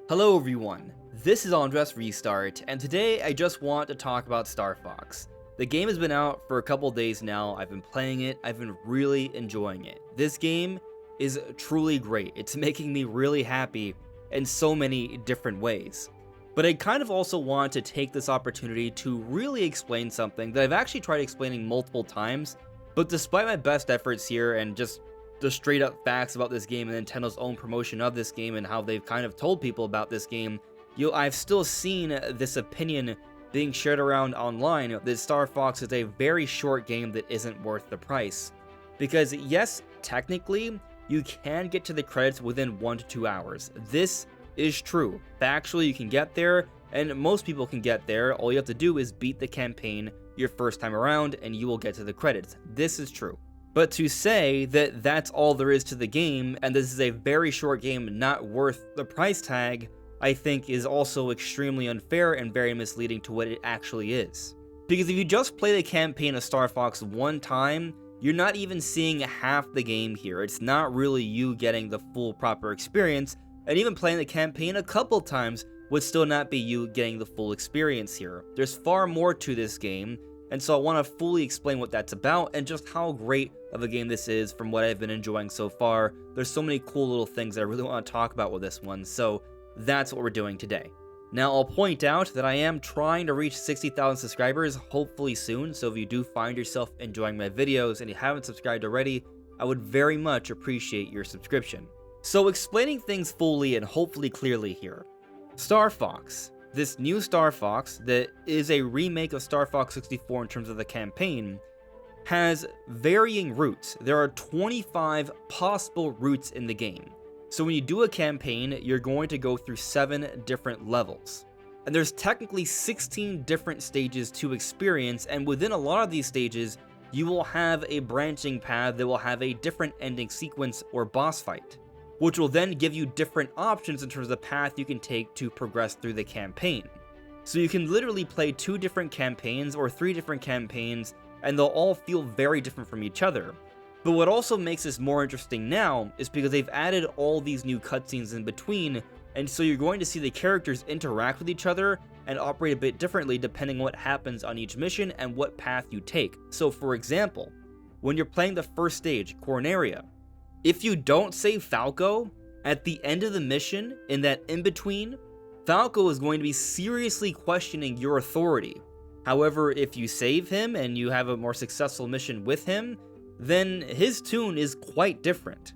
Hello everyone, this is AndresRestart, and today I just want to talk about starfox. The game has been out for a couple days now. I've been playing it, I've been really enjoying it. This game is truly great. It's making me really happy in so many different ways. But I kind of also want to take this opportunity to really explain something that I've actually tried explaining multiple times, but despite my best efforts here and just the straight up facts about this game and Nintendo's own promotion of this game and how they've kind of told people about this game, I've still seen this opinion being shared around online that Star Fox is a very short game that isn't worth the price. Because yes, technically, you can get to the credits within 1 to 2 hours. This is true. Factually, you can get there, and most people can get there. All you have to do is beat the campaign your first time around, and you will get to the credits. This is true. But to say that that's all there is to the game, and this is a very short game not worth the price tag, I think is also extremely unfair and very misleading to what it actually is. Because if you just play the campaign of Star Fox one time, you're not even seeing half the game here. It's not really you getting the full proper experience, and even playing the campaign a couple times would still not be you getting the full experience here. There's far more to this game, and so I want to fully explain what that's about and just how great of a game this is from what I've been enjoying so far. There's so many cool little things that I really want to talk about with this one, so that's what we're doing today. Now, I'll point out that I am trying to reach 60,000 subscribers, hopefully soon, so if you do find yourself enjoying my videos and you haven't subscribed already, I would very much appreciate your subscription. So explaining things fully and hopefully clearly here. Star Fox. This new Star Fox, that is a remake of Star Fox 64 in terms of the campaign, has varying routes. There are 25 possible routes in the game. So when you do a campaign, you're going to go through 7 different levels. And there's technically 16 different stages to experience, and within a lot of these stages, you will have a branching path that will have a different ending sequence or boss fight, which will then give you different options in terms of the path you can take to progress through the campaign. So you can literally play 2 different campaigns or 3 different campaigns, and they'll all feel very different from each other. But what also makes this more interesting now is because they've added all these new cutscenes in between, and so you're going to see the characters interact with each other and operate a bit differently depending on what happens on each mission and what path you take. So for example, when you're playing the first stage, Corneria, if you don't save Falco, at the end of the mission, in that in-between, Falco is going to be seriously questioning your authority. However, if you save him and you have a more successful mission with him, then his tune is quite different.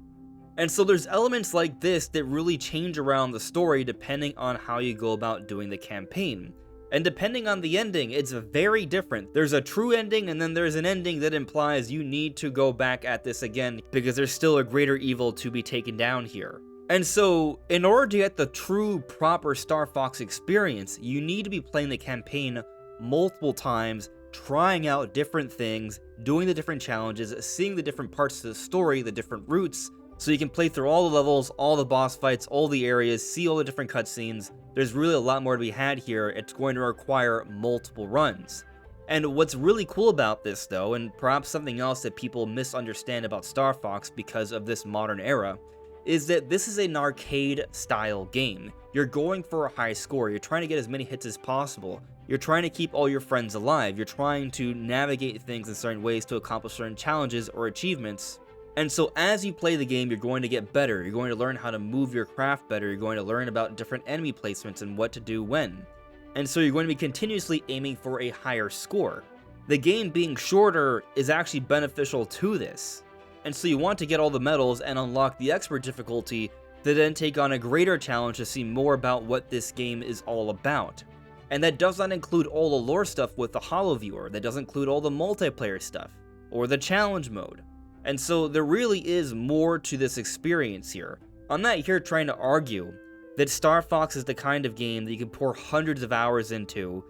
And so there's elements like this that really change around the story depending on how you go about doing the campaign. And depending on the ending, it's very different. There's a true ending, and then there's an ending that implies you need to go back at this again because there's still a greater evil to be taken down here. And so, in order to get the true, proper Star Fox experience, you need to be playing the campaign multiple times, trying out different things, doing the different challenges, seeing the different parts of the story, the different routes, so you can play through all the levels, all the boss fights, all the areas, see all the different cutscenes. There's really a lot more to be had here. It's going to require multiple runs. And what's really cool about this though, and perhaps something else that people misunderstand about Star Fox because of this modern era, is that this is an arcade style game. You're going for a high score, you're trying to get as many hits as possible, you're trying to keep all your friends alive, you're trying to navigate things in certain ways to accomplish certain challenges or achievements. And so as you play the game, you're going to get better, you're going to learn how to move your craft better, you're going to learn about different enemy placements and what to do when. And so you're going to be continuously aiming for a higher score. The game being shorter is actually beneficial to this. And so you want to get all the medals and unlock the expert difficulty to then take on a greater challenge to see more about what this game is all about. And that does not include all the lore stuff with the Holo Viewer, that doesn't include all the multiplayer stuff, or the challenge mode. And so there really is more to this experience here. I'm not here trying to argue that Star Fox is the kind of game that you can pour hundreds of hours into.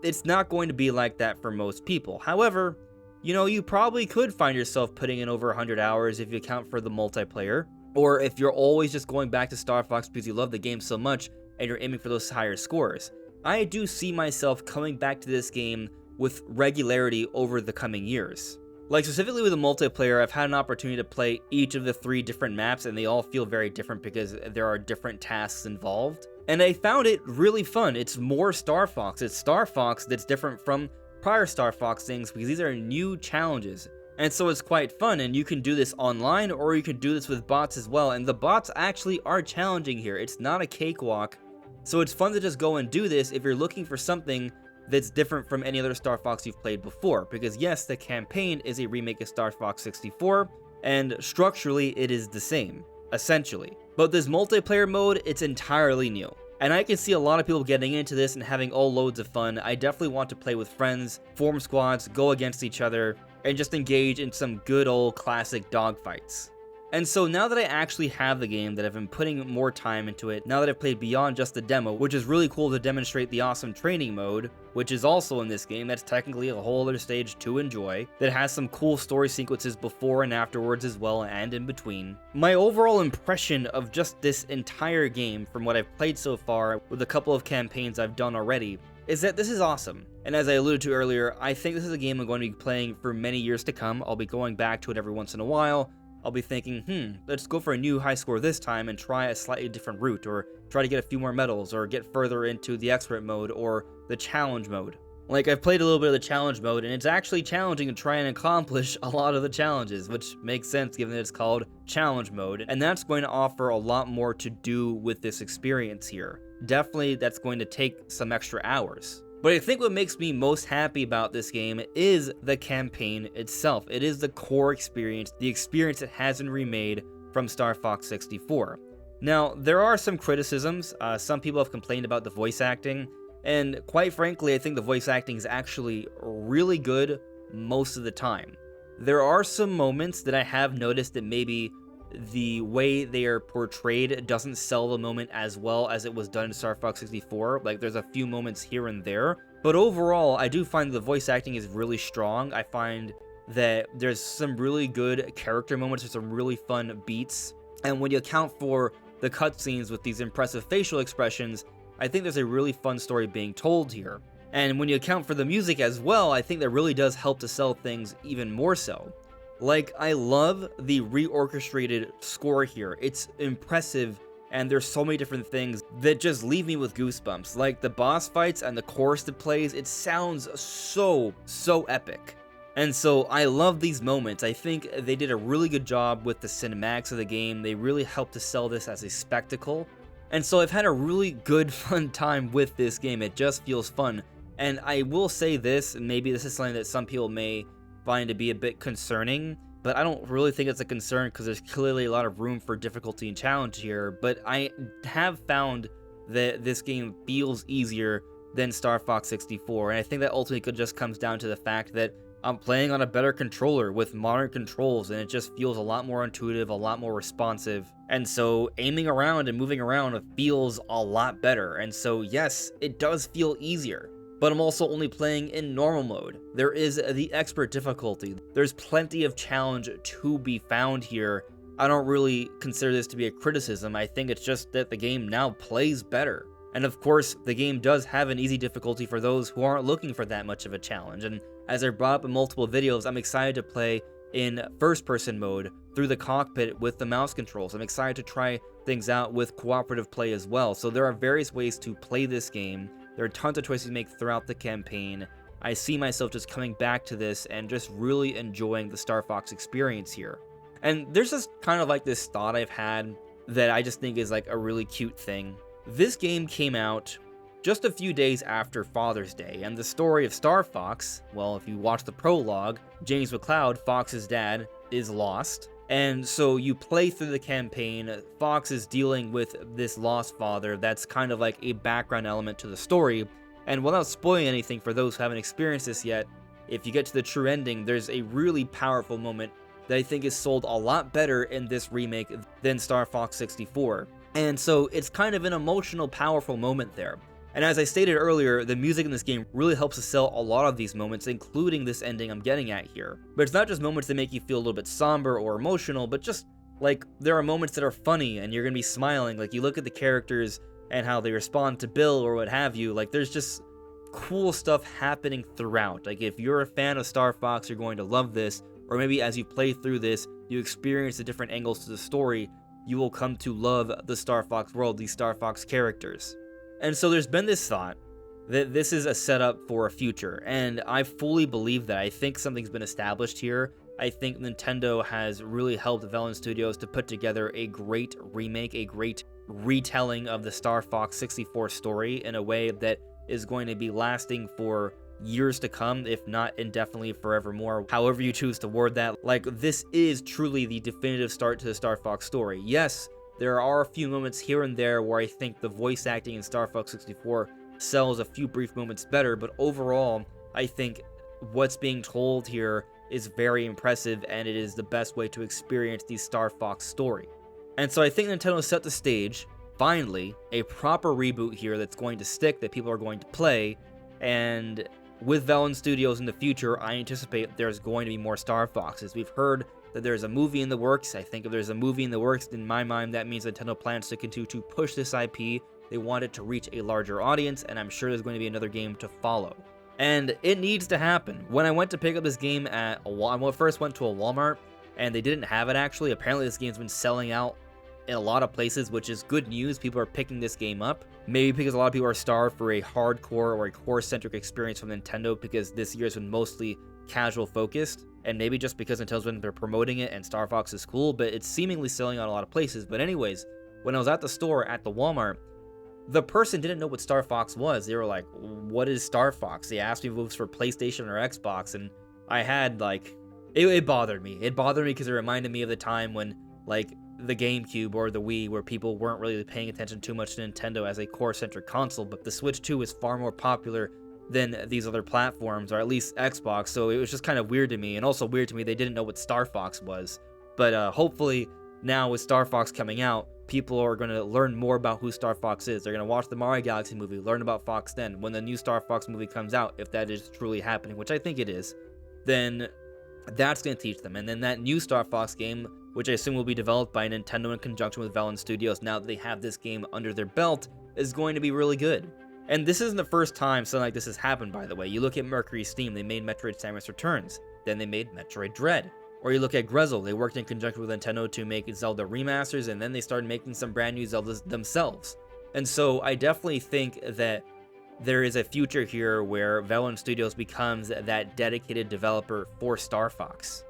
It's not going to be like that for most people. However, you probably could find yourself putting in over 100 hours if you account for the multiplayer, or if you're always just going back to Star Fox because you love the game so much and you're aiming for those higher scores. I do see myself coming back to this game with regularity over the coming years. Like, specifically with the multiplayer, I've had an opportunity to play each of the 3 different maps, and they all feel very different because there are different tasks involved. And I found it really fun. It's more Star Fox. It's Star Fox that's different from prior Star Fox things because these are new challenges. And so it's quite fun, and you can do this online, or you can do this with bots as well. And the bots actually are challenging here. It's not a cakewalk. So it's fun to just go and do this if you're looking for something that's different from any other Star Fox you've played before. Because yes, the campaign is a remake of Star Fox 64, and structurally it is the same, essentially. But this multiplayer mode, it's entirely new. And I can see a lot of people getting into this and having all loads of fun. I definitely want to play with friends, form squads, go against each other, and just engage in some good old classic dogfights. And so now that I actually have the game, that I've been putting more time into it, now that I've played beyond just the demo, which is really cool to demonstrate the awesome training mode, which is also in this game, that's technically a whole other stage to enjoy, that has some cool story sequences before and afterwards as well, and in between. My overall impression of just this entire game, from what I've played so far, with a couple of campaigns I've done already, is that this is awesome. And as I alluded to earlier, I think this is a game I'm going to be playing for many years to come. I'll be going back to it every once in a while. I'll be thinking, let's go for a new high score this time and try a slightly different route, or try to get a few more medals, or get further into the expert mode, or the challenge mode. Like, I've played a little bit of the challenge mode, and it's actually challenging to try and accomplish a lot of the challenges, which makes sense given that it's called challenge mode, and that's going to offer a lot more to do with this experience here. Definitely, that's going to take some extra hours. But I think what makes me most happy about this game is the campaign itself. It is the core experience, the experience that hasn't remade from Star Fox 64. Now, there are some criticisms. Some people have complained about the voice acting, and quite frankly, I think the voice acting is actually really good most of the time. There are some moments that I have noticed that maybe the way they are portrayed doesn't sell the moment as well as it was done in Star Fox 64. Like, there's a few moments here and there, but overall, I do find the voice acting is really strong. I find that there's some really good character moments, there's some really fun beats, and when you account for the cutscenes with these impressive facial expressions, I think there's a really fun story being told here. And when you account for the music as well, I think that really does help to sell things even more so. Like, I love the reorchestrated score here. It's impressive, and there's so many different things that just leave me with goosebumps. Like, the boss fights and the chorus that plays, it sounds so epic. And so, I love these moments. I think they did a really good job with the cinematics of the game. They really helped to sell this as a spectacle. And so, I've had a really good, fun time with this game. It just feels fun. And I will say this, and maybe this is something that some people may find to be a bit concerning, but I don't really think it's a concern because there's clearly a lot of room for difficulty and challenge here. But I have found that this game feels easier than Star Fox 64, and I think that ultimately just comes down to the fact that I'm playing on a better controller with modern controls, and it just feels a lot more intuitive, a lot more responsive, and so aiming around and moving around feels a lot better. And so yes, it does feel easier. But I'm also only playing in normal mode. There is the expert difficulty. There's plenty of challenge to be found here. I don't really consider this to be a criticism. I think it's just that the game now plays better. And of course, the game does have an easy difficulty for those who aren't looking for that much of a challenge. And as I brought up in multiple videos, I'm excited to play in first-person mode through the cockpit with the mouse controls. I'm excited to try things out with cooperative play as well. So there are various ways to play this game. There are tons of choices to make throughout the campaign. I see myself just coming back to this and just really enjoying the Star Fox experience here. And there's just kind of like this thought I've had that I just think is like a really cute thing. This game came out just a few days after Father's Day, and the story of Star Fox, well, if you watch the prologue, James McCloud, Fox's dad, is lost. And so you play through the campaign, Fox is dealing with this lost father. That's kind of like a background element to the story. And without spoiling anything for those who haven't experienced this yet, if you get to the true ending, there's a really powerful moment that I think is sold a lot better in this remake than Star Fox 64. And so it's kind of an emotional, powerful moment there. And as I stated earlier, the music in this game really helps to sell a lot of these moments, including this ending I'm getting at here. But it's not just moments that make you feel a little bit somber or emotional, but just, like, there are moments that are funny and you're gonna be smiling. Like, you look at the characters and how they respond to Bill or what have you. Like, there's just cool stuff happening throughout. Like, if you're a fan of Star Fox, you're going to love this. or maybe as you play through this, you experience the different angles to the story, you will come to love the Star Fox world, these Star Fox characters. And so there's been this thought that this is a setup for a future, and I fully believe that. I think something's been established here. I think Nintendo has really helped Velan Studios to put together a great remake, a great retelling of the Star Fox 64 story in a way that is going to be lasting for years to come, if not indefinitely forevermore, however you choose to word that. Like, this is truly the definitive start to the Star Fox story. Yes, there are a few moments here and there where I think the voice acting in Star Fox 64 sells a few brief moments better, but overall, I think what's being told here is very impressive, and it is the best way to experience the Star Fox story. And so I think Nintendo set the stage, finally, a proper reboot here that's going to stick, that people are going to play, and with Velan Studios in the future, I anticipate there's going to be more Star Foxes. We've heard that there's a movie in the works. I think if there's a movie in the works, in my mind, that means Nintendo plans to continue to push this IP. They want it to reach a larger audience, and I'm sure there's going to be another game to follow. And it needs to happen. When I went to pick up this game at I first went to a Walmart, and they didn't have it actually. Apparently this game's been selling out in a lot of places, which is good news. People are picking this game up. Maybe because a lot of people are starved for a hardcore or a core-centric experience from Nintendo, because this year has been mostly casual focused, and maybe just because Nintendo's been promoting it and Star Fox is cool, but it's seemingly selling out a lot of places. But anyways, when I was at the store at the Walmart, the person didn't know what Star Fox was. They were like, what is Star Fox? They asked me if it was for PlayStation or Xbox, and I had, like, it bothered me. It bothered me because it reminded me of the time when, like, the GameCube or the Wii, where people weren't really paying attention too much to Nintendo as a core-centric console, but the Switch 2 is far more popular than these other platforms, or at least Xbox, so it was just kind of weird to me, and also weird to me they didn't know what Star Fox was. But hopefully, now with Star Fox coming out, people are going to learn more about who Star Fox is. They're going to watch the Mario Galaxy movie, learn about Fox then. When the new Star Fox movie comes out, if that is truly happening, which I think it is, then that's going to teach them. And then that new Star Fox game, which I assume will be developed by Nintendo in conjunction with Velan Studios now that they have this game under their belt, is going to be really good. And this isn't the first time something like this has happened, by the way. You look at Mercury Steam, they made Metroid Samus Returns. Then they made Metroid Dread. Or you look at Grezzel, they worked in conjunction with Nintendo to make Zelda remasters, and then they started making some brand new Zeldas themselves. And so I definitely think that there is a future here where Velan Studios becomes that dedicated developer for Star Fox.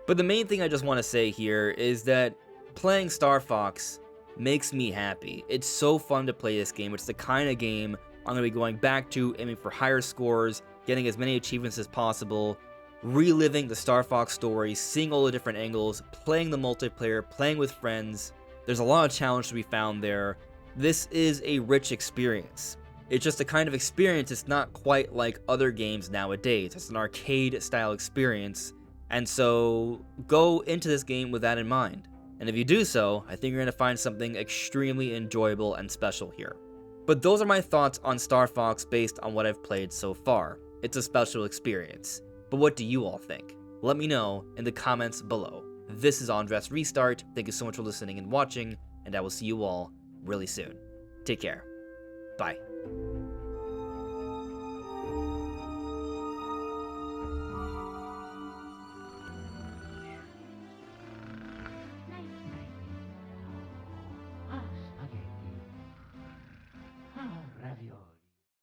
But the main thing I just want to say here is that playing Star Fox makes me happy. It's so fun to play this game. It's the kind of game I'm going to be going back to, aiming for higher scores, getting as many achievements as possible, reliving the Star Fox story, seeing all the different angles, playing the multiplayer, playing with friends. There's a lot of challenge to be found there. This is a rich experience. It's just a kind of experience that's not quite like other games nowadays. It's an arcade-style experience, and so go into this game with that in mind. And if you do so, I think you're going to find something extremely enjoyable and special here. But those are my thoughts on Star Fox based on what I've played so far. It's a special experience. But what do you all think? Let me know in the comments below. This is AndresRestart. Thank you so much for listening and watching, and I will see you all really soon. Take care. Bye.